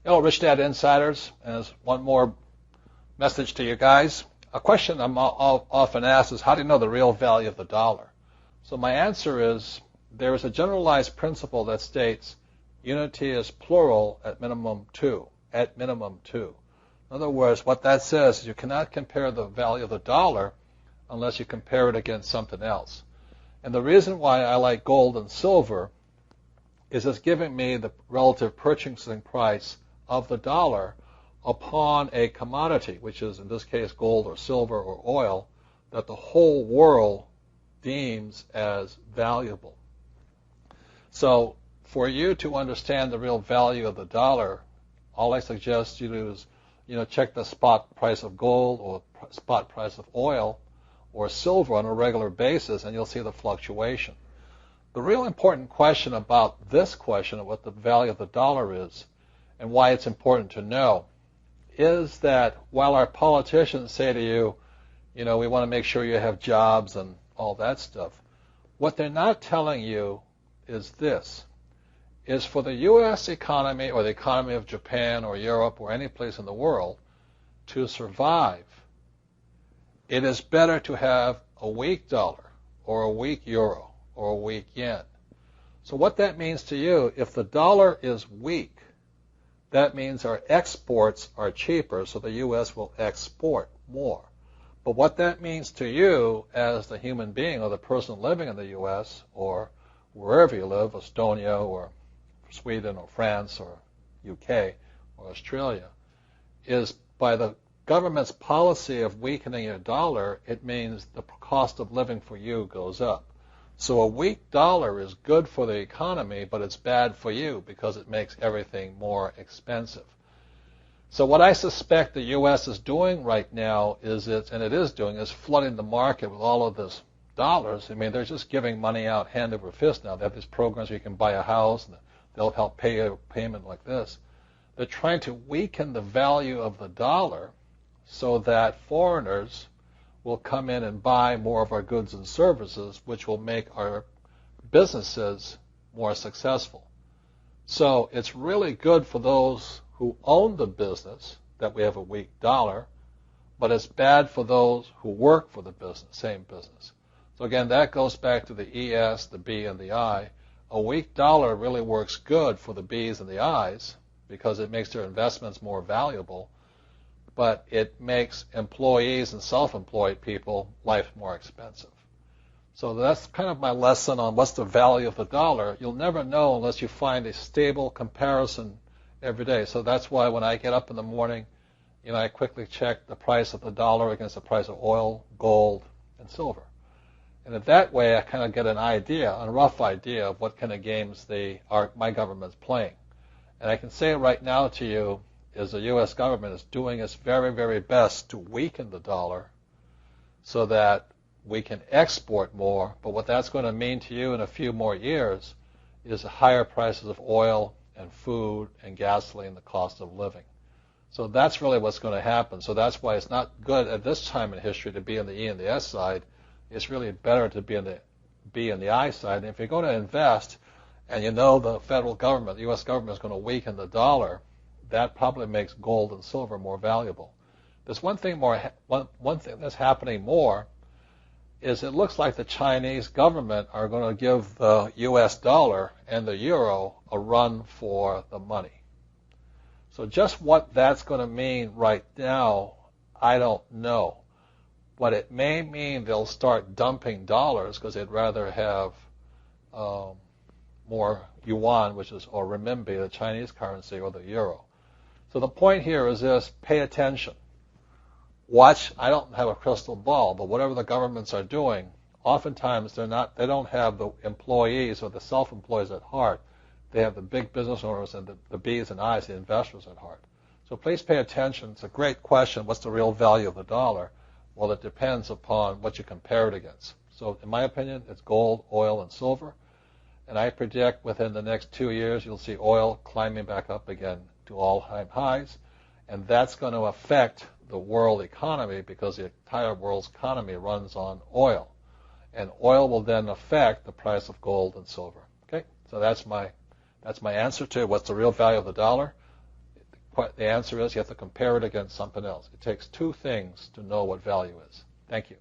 Hello, Rich Dad Insiders. As one more message to you guys, a question I'm often asked is, how do you know the real value of the dollar? So my answer is, there is a generalized principle that states unity is plural at minimum two. At minimum two. In other words, what that says is you cannot compare the value of the dollar unless you compare it against something else. And the reason why I like gold and silver is it's giving me the relative purchasing price of the dollar upon a commodity, which is in this case gold or silver or oil, that the whole world deems as valuable. So for you to understand the real value of the dollar, all I suggest you do is, check the spot price of gold or spot price of oil or silver on a regular basis, and you'll see the fluctuation. The real important question about this question of what the value of the dollar is and why it's important to know is that while our politicians say to you, we want to make sure you have jobs and all that stuff, what they're not telling you is this, is for the U.S. economy or the economy of Japan or Europe or any place in the world to survive, it is better to have a weak dollar or a weak euro or a weak yen. So what that means to you, if the dollar is weak, that means our exports are cheaper, so the U.S. will export more. But what that means to you as the human being or the person living in the U.S. or wherever you live, Estonia or Sweden or France or UK or Australia, is by the government's policy of weakening your dollar, it means the cost of living for you goes up. So a weak dollar is good for the economy, but it's bad for you because it makes everything more expensive. So what I suspect the U.S. is doing right now is flooding the market with all of this dollars. I mean, they're just giving money out hand over fist now. They have these programs where you can buy a house, and they'll help pay a payment like this. They're trying to weaken the value of the dollar so that foreigners will come in and buy more of our goods and services, which will make our businesses more successful. So it's really good for those who own the business that we have a weak dollar, but it's bad for those who work for the business, same business. So again, that goes back to the ES, the B, and the I. A weak dollar really works good for the B's and the I's because it makes their investments more valuable, but it makes employees and self-employed people life more expensive. So that's kind of my lesson on what's the value of the dollar. You'll never know unless you find a stable comparison every day. So that's why when I get up in the morning, I quickly check the price of the dollar against the price of oil, gold, and silver. And in that way, I kind of get a rough idea of what kind of games my government's playing. And I can say right now to you, is the U.S. government is doing its very, very best to weaken the dollar so that we can export more. But what that's going to mean to you in a few more years is higher prices of oil and food and gasoline, the cost of living. So that's really what's going to happen. So that's why it's not good at this time in history to be on the E and the S side. It's really better to be on the B and the I side. And if you're going to invest and the federal government, the U.S. government is going to weaken the dollar, that probably makes gold and silver more valuable. There's one thing that's happening more is it looks like the Chinese government are going to give the U.S. dollar and the euro a run for the money. So just what that's going to mean right now, I don't know. But it may mean they'll start dumping dollars because they'd rather have more yuan, or renminbi, the Chinese currency, or the euro. So the point here is this: pay attention. Watch. I don't have a crystal ball, but whatever the governments are doing, oftentimes they don't have the employees or the self-employees at heart. They have the big business owners and the B's and I's, the investors at heart. So please pay attention. It's a great question. What's the real value of the dollar? Well, it depends upon what you compare it against. So in my opinion, it's gold, oil, and silver. And I predict within the next 2 years, you'll see oil climbing back up again to all-time highs. And that's going to affect the world economy because the entire world's economy runs on oil. And oil will then affect the price of gold and silver. Okay? So that's my answer to what's the real value of the dollar. The answer is you have to compare it against something else. It takes two things to know what value is. Thank you.